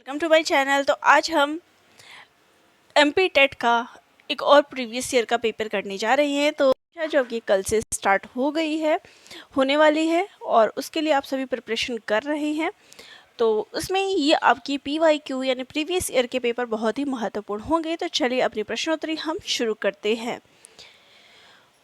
Welcome to my channel. तो आज हम एमपी टेट का एक और प्रीवियस ईयर का पेपर करने जा रहे हैं। तो जो कि कल से स्टार्ट हो गई है, होने वाली है और उसके लिए आप सभी प्रिपरेशन कर रहे हैं। तो उसमें ये आपकी PYQ यानी प्रीवियस ईयर के पेपर बहुत ही महत्वपूर्ण होंगे। तो चलिए अपनी प्रश्नोत्तरी हम शुरू करते हैं।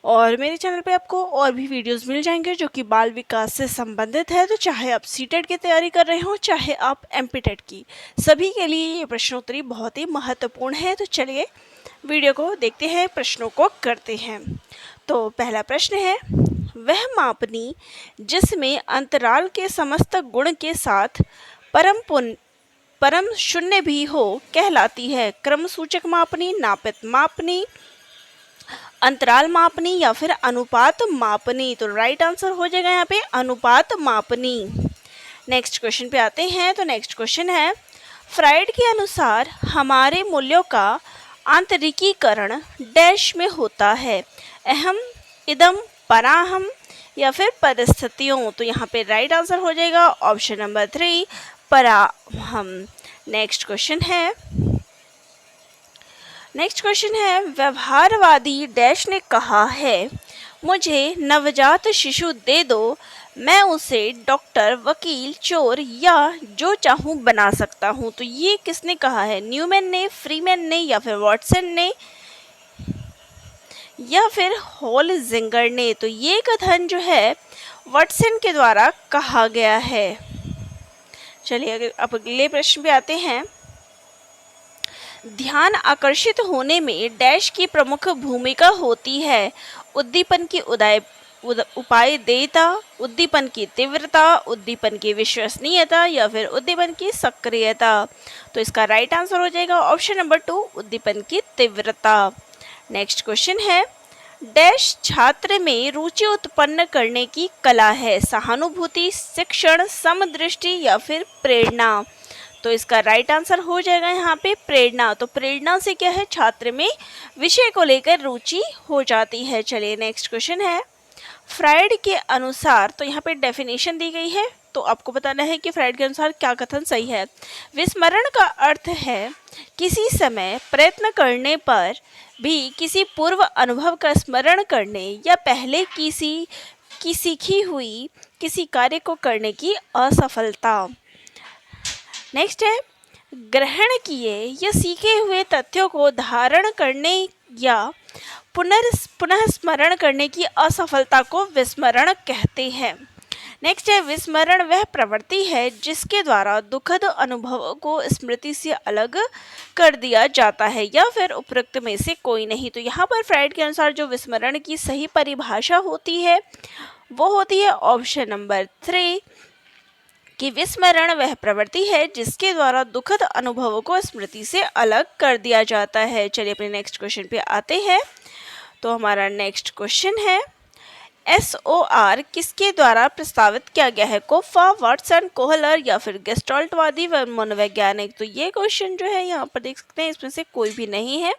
और मेरे चैनल पे आपको और भी वीडियोस मिल जाएंगे जो कि बाल विकास से संबंधित है। तो चाहे आप सीटेट की तैयारी कर रहे हो, चाहे आप एमपीटेट की, सभी के लिए ये प्रश्नोत्तरी बहुत ही महत्वपूर्ण है। तो चलिए वीडियो को देखते हैं, प्रश्नों को करते हैं। तो पहला प्रश्न है, वह मापनी जिसमें अंतराल के समस्त गुण के साथ परम शून्य भी हो कहलाती है? क्रम सूचक मापनी, नापित मापनी, अंतराल मापनी या फिर अनुपात मापनी? तो राइट आंसर हो जाएगा यहाँ पे अनुपात मापनी। नेक्स्ट क्वेश्चन पे आते हैं। तो नेक्स्ट क्वेश्चन है, फ्राइड के अनुसार हमारे मूल्यों का आंतरिकीकरण डैश में होता है? अहम, इदम, पराहम या फिर परिस्थितियों? तो यहाँ पे राइट आंसर हो जाएगा ऑप्शन नंबर 3, पराहम। नेक्स्ट क्वेश्चन है, व्यवहारवादी डैश ने कहा है, मुझे नवजात शिशु दे दो, मैं उसे डॉक्टर, वकील, चोर या जो चाहूँ बना सकता हूँ? तो ये किसने कहा है? न्यूमैन ने, फ्रीमैन ने या फिर वॉटसन ने या फिर होलजिंगर ने? तो ये कथन जो है वॉटसन के द्वारा कहा गया है। चलिए अब अगले प्रश्न पे आते हैं। ध्यान आकर्षित होने में डैश की प्रमुख भूमिका होती है? उद्दीपन की उपाय देयता, उद्दीपन की तीव्रता, उद्दीपन की विश्वसनीयता या फिर उद्दीपन की सक्रियता? तो इसका राइट आंसर हो जाएगा ऑप्शन नंबर 2, उद्दीपन की तीव्रता। नेक्स्ट क्वेश्चन है, डैश छात्र में रुचि उत्पन्न करने की कला है? सहानुभूति, शिक्षण, समदृष्टि या फिर प्रेरणा? तो इसका राइट आंसर हो जाएगा यहाँ पे प्रेरणा। तो प्रेरणा से क्या है, छात्र में विषय को लेकर रुचि हो जाती है। चलिए नेक्स्ट क्वेश्चन है, फ्राइड के अनुसार, तो यहाँ पे डेफिनेशन दी गई है, तो आपको बताना है कि फ्राइड के अनुसार क्या कथन सही है। विस्मरण का अर्थ है किसी समय प्रयत्न करने पर भी किसी पूर्व अनुभव का स्मरण करने या पहले की सीखी हुई किसी कार्य को करने की असफलता। नेक्स्ट है, ग्रहण किए या सीखे हुए तथ्यों को धारण करने या पुनः स्मरण करने की असफलता को विस्मरण कहते हैं। नेक्स्ट है, विस्मरण वह प्रवृत्ति है जिसके द्वारा दुखद अनुभवों को स्मृति से अलग कर दिया जाता है या फिर उपरोक्त में से कोई नहीं? तो यहाँ पर फ्राइड के अनुसार जो विस्मरण की सही परिभाषा होती है वो होती है ऑप्शन नंबर 3 कि विस्मरण वह प्रवृत्ति है जिसके द्वारा दुखद अनुभवों को स्मृति से अलग कर दिया जाता है। चलिए अपने नेक्स्ट क्वेश्चन पे आते हैं। तो हमारा नेक्स्ट क्वेश्चन है, SOR किसके द्वारा प्रस्तावित किया गया है? कोफा, वाटसन, कोहलर या फिर गेस्टाल्टवादी व मनोवैज्ञानिक? तो ये क्वेश्चन जो है यहाँ पर देख सकते हैं, इसमें से कोई भी नहीं है।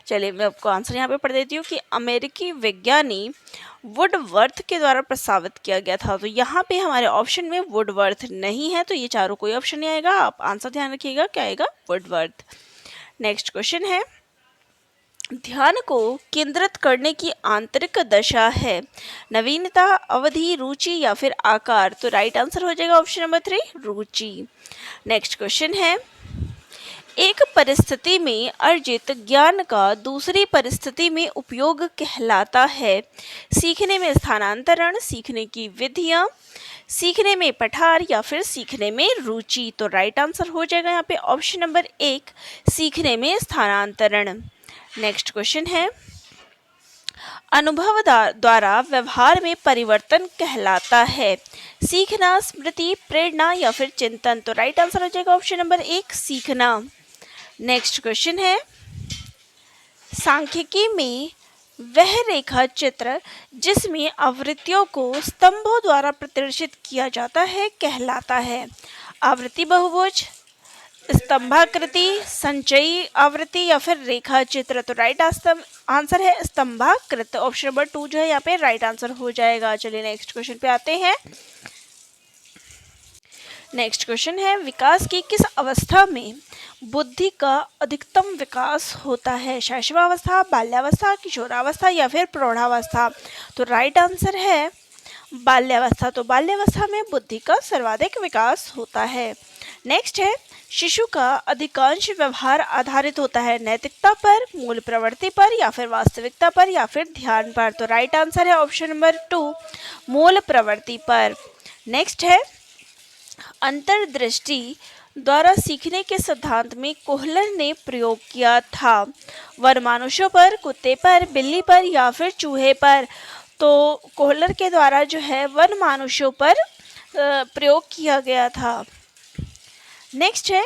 चलिए मैं आपको आंसर यहाँ पे पढ़ देती हूँ कि अमेरिकी विज्ञानी वुडवर्थ के द्वारा प्रस्तावित किया गया था। तो यहाँ पे हमारे ऑप्शन में वुडवर्थ नहीं है, तो ये चारों कोई ऑप्शन नहीं आएगा। आप आंसर ध्यान रखिएगा, क्या आएगा? वुडवर्थ। नेक्स्ट क्वेश्चन है, ध्यान को केंद्रित करने की आंतरिक दशा है? नवीनता, अवधि, रुचि या फिर आकार? तो राइट आंसर हो जाएगा ऑप्शन नंबर 3, रुचि। नेक्स्ट क्वेश्चन है, एक परिस्थिति में अर्जित ज्ञान का दूसरी परिस्थिति में उपयोग कहलाता है? सीखने में स्थानांतरण, सीखने की विधियां, सीखने में पठार या फिर सीखने में रुचि? तो राइट आंसर हो जाएगा यहाँ पे ऑप्शन नंबर 1, सीखने में स्थानांतरण। नेक्स्ट क्वेश्चन है, अनुभव द्वारा व्यवहार में परिवर्तन कहलाता है? सीखना, स्मृति, प्रेरणा या फिर चिंतन? तो राइट आंसर हो जाएगा ऑप्शन नंबर 1, सीखना। नेक्स्ट क्वेश्चन है, सांख्यिकी में वह रेखा चित्र जिसमें आवृत्तियों को स्तंभों द्वारा प्रदर्शित किया जाता है कहलाता है? आवृत्ति बहुभुज, स्तंभाकृति, संचयी आवृत्ति या फिर रेखा चित्र? तो राइट आंसर है स्तंभाकृत। ऑप्शन नंबर 2 जो है यहाँ पे राइट आंसर हो जाएगा। चलिए नेक्स्ट क्वेश्चन पे आते हैं। नेक्स्ट क्वेश्चन है, विकास की किस अवस्था में बुद्धि का अधिकतम विकास होता है? शैशवावस्था, बाल्यावस्था, किशोरावस्था या फिर प्रौढ़ावस्था? तो राइट आंसर है बाल्यावस्था। तो बाल्यावस्था में बुद्धि का सर्वाधिक विकास होता है। नेक्स्ट है, शिशु का अधिकांश व्यवहार आधारित होता है नैतिकता पर, मूल प्रवृत्ति पर या फिर वास्तविकता पर या फिर ध्यान पर? तो राइट आंसर है ऑप्शन नंबर 2, मूल प्रवृत्ति पर। नेक्स्ट है, अंतर्दृष्टि द्वारा सीखने के सिद्धांत में कोहलर ने प्रयोग किया था वनमानुषों पर, कुत्ते पर, बिल्ली पर या फिर चूहे पर? तो कोहलर के द्वारा जो है वनमानुषों पर प्रयोग किया गया था। नेक्स्ट है,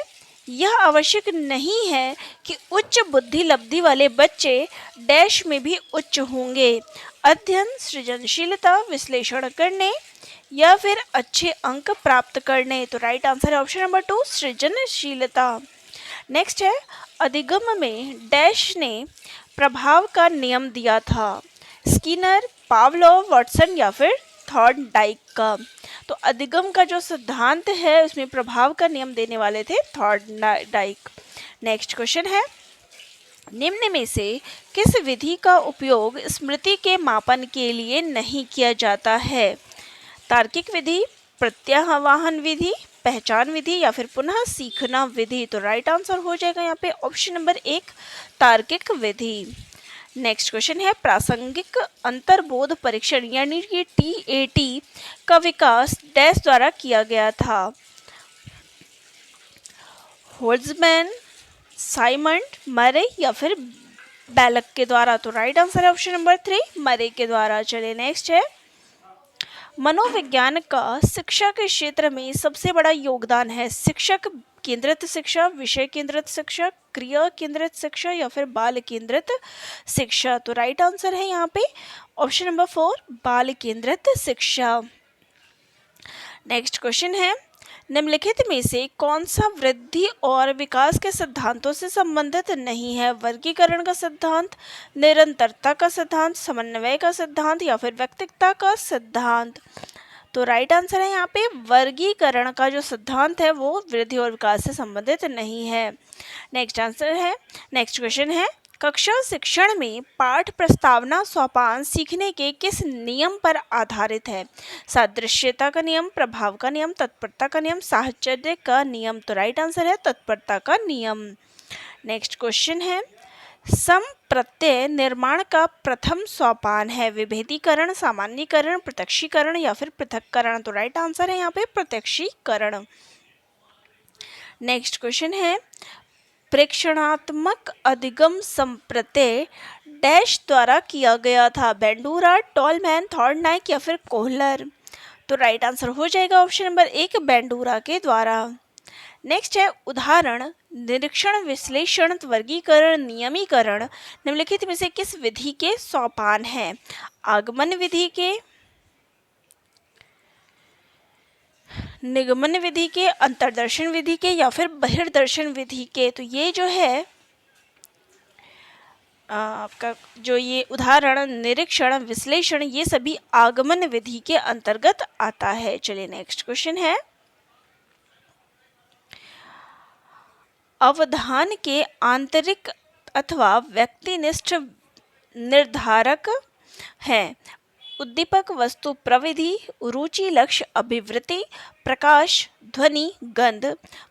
यह आवश्यक नहीं है कि उच्च बुद्धि लब्धि वाले बच्चे डैश में भी उच्च होंगे। अध्ययन, सृजनशीलता, विश्लेषण करने या फिर अच्छे अंक प्राप्त करने? तो राइट आंसर है ऑप्शन नंबर 2, सृजनशीलता। नेक्स्ट है, अधिगम में डैश ने प्रभाव का नियम दिया था? स्किनर, पावलोव, वाटसन या फिर थॉर्नडाइक का? तो अधिगम का जो सिद्धांत है उसमें प्रभाव का नियम देने वाले थे थॉर्नडाइक। नेक्स्ट क्वेश्चन है, निम्न में से किस विधि का उपयोग स्मृति के मापन के लिए नहीं किया जाता है? तार्किक विधि, प्रत्याह्वान विधि, पहचान विधि या फिर पुनः सीखना विधि? तो राइट आंसर हो जाएगा यहाँ पे ऑप्शन नंबर 1, तार्किक विधि। नेक्स्ट क्वेश्चन है, प्रासंगिक अंतर्बोध परीक्षण यानी कि TAT का विकास डैश द्वारा किया गया था? होल्ट्जमैन, साइमंड, मरे या फिर बैलक के द्वारा? तो राइट आंसर है ऑप्शन नंबर 3, मरे के द्वारा। चलिए नेक्स्ट है, मनोविज्ञान का शिक्षा के क्षेत्र में सबसे बड़ा योगदान है? शिक्षक केंद्रित शिक्षा, विषय केंद्रित शिक्षा, क्रिया केंद्रित शिक्षा या फिर बाल केंद्रित शिक्षा? तो राइट आंसर है यहाँ पे ऑप्शन नंबर 4, बाल केंद्रित शिक्षा। नेक्स्ट क्वेश्चन है, निम्नलिखित में से कौन सा वृद्धि और विकास के सिद्धांतों से संबंधित नहीं है? वर्गीकरण का सिद्धांत, निरंतरता का सिद्धांत, समन्वय का सिद्धांत या फिर व्यक्तिगतता का सिद्धांत? तो राइट आंसर है यहाँ पे वर्गीकरण का जो सिद्धांत है वो वृद्धि और विकास से संबंधित नहीं है। नेक्स्ट आंसर है, नेक्स्ट क्वेश्चन है, कक्षा शिक्षण में पाठ प्रस्तावना सोपान सीखने के किस नियम पर आधारित है? सादृश्यता का नियम, प्रभाव का नियम, तत्परता का नियम, साहचर्य का नियम? तो राइट आंसर है तत्परता का नियम। नेक्स्ट क्वेश्चन है, सम प्रत्यय निर्माण का प्रथम सोपान है? विभेदीकरण, सामान्यीकरण, प्रत्यक्षीकरण या फिर पृथक्करण? तो राइट आंसर है यहाँ पे प्रत्यक्षीकरण। नेक्स्ट क्वेश्चन है, प्रेक्षणात्मक अधिगम संप्रत्यय डैश द्वारा किया गया था? बेंडूरा, टॉलमैन, थॉर्नडाइक या फिर कोहलर? तो राइट आंसर हो जाएगा ऑप्शन नंबर 1, बेंडूरा के द्वारा। नेक्स्ट है, उदाहरण, निरीक्षण, विश्लेषण, वर्गीकरण, नियमीकरण निम्नलिखित में से किस विधि के सोपान हैं? आगमन विधि के, निगमन विधि के, अंतर्दर्शन विधि के या फिर बहिर्दर्शन विधि के? तो ये जो है आपका जो ये उदाहरण, निरीक्षण, विश्लेषण ये सभी आगमन विधि के अंतर्गत आता है। चलिए नेक्स्ट क्वेश्चन है, अवधान के आंतरिक अथवा व्यक्तिनिष्ठ निर्धारक हैं? उद्दीपक, वस्तु, प्रविधि, रुचि, लक्ष्य, अभिवृत्ति, प्रकाश, ध्वनि, गंध,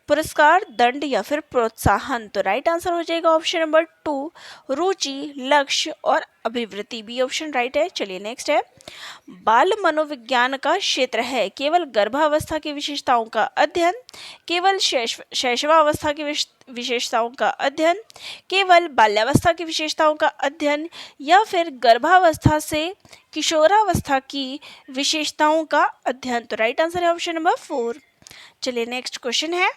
पुरस्कार, दंड या फिर प्रोत्साहन? तो राइट आंसर हो जाएगा ऑप्शन नंबर 2, रुचि, लक्ष्य और अभिवृत्ति, बी ऑप्शन राइट है। चलिए नेक्स्ट है, बाल मनोविज्ञान का क्षेत्र है? केवल गर्भावस्था की विशेषताओं का अध्ययन, केवल शैशवावस्था की विशेषताओं का अध्ययन, केवल बाल्यावस्था की विशेषताओं का अध्ययन या फिर गर्भावस्था से किशोरावस्था की विशेषताओं का अध्ययन? तो राइट आंसर है ऑप्शन नंबर 4। चलिए नेक्स्ट क्वेश्चन है,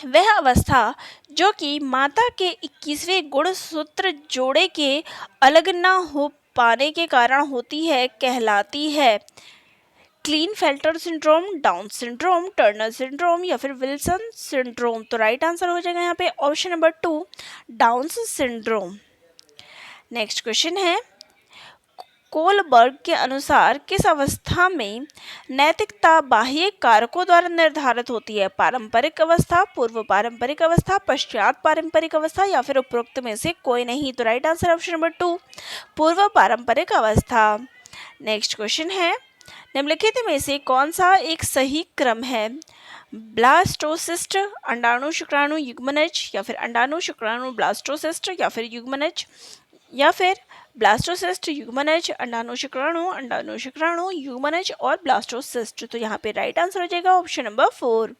वह अवस्था जो कि माता के 21वें गुणसूत्र जोड़े के अलग न हो पाने के कारण होती है कहलाती है? Klinefelter syndrome, Down syndrome, Turner syndrome या फिर विल्सन सिंड्रोम? तो राइट आंसर हो जाएगा यहाँ पे option number 2, Down syndrome. Next question है, कोलबर्ग के अनुसार किस अवस्था में नैतिकता बाह्य कारकों द्वारा निर्धारित होती है? पारंपरिक अवस्था, पूर्व पारंपरिक अवस्था, पश्चात पारंपरिक अवस्था या फिर उपरोक्त में से कोई नहीं। तो राइट आंसर ऑप्शन नंबर 2, पूर्व पारंपरिक अवस्था। नेक्स्ट क्वेश्चन है, निम्नलिखित में से कौन सा एक सही क्रम है? ब्लास्टोसिस्ट, अंडाणु शुक्राणु युग्मनज या फिर अंडाणु शुक्राणु ब्लास्टोसिस्ट या फिर युग्मनज या फिर ब्लास्टोसिस्ट युग्मनज अंडाणु शुक्राणु युग्मनज और ब्लास्टोसिस्ट। तो यहाँ पे राइट आंसर हो जाएगा ऑप्शन नंबर 4।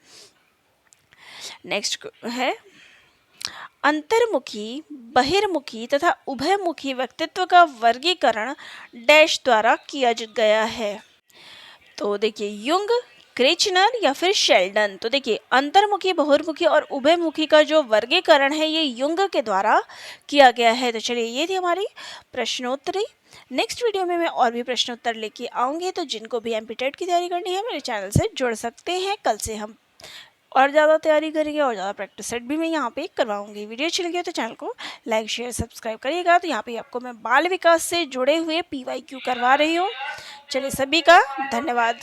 नेक्स्ट है, अंतर्मुखी, बहिर्मुखी तथा उभयमुखी व्यक्तित्व का वर्गीकरण डैश द्वारा किया गया है? तो देखिए युंग, क्रेचनर या फिर शेल्डन। तो देखिए अंतर्मुखी, बहुर्मुखी और उभयमुखी का जो वर्गीकरण है ये युंग के द्वारा किया गया है। तो चलिए ये थी हमारी प्रश्नोत्तरी। नेक्स्ट वीडियो में मैं और भी प्रश्नोत्तर लेके आऊँगी, तो जिनको भी एमपी टेट की तैयारी करनी है मेरे चैनल से जुड़ सकते हैं। कल से हम और ज़्यादा तैयारी करेंगे और ज़्यादा प्रैक्टिस सेट भी मैं यहाँ पे करवाऊँगी। वीडियो अच्छी लगी तो चैनल को लाइक शेयर सब्सक्राइब करिएगा। तो यहाँ पे आपको मैं बाल विकास से जुड़े हुए PYQ करवा रही हूँ। चलिए सभी का धन्यवाद।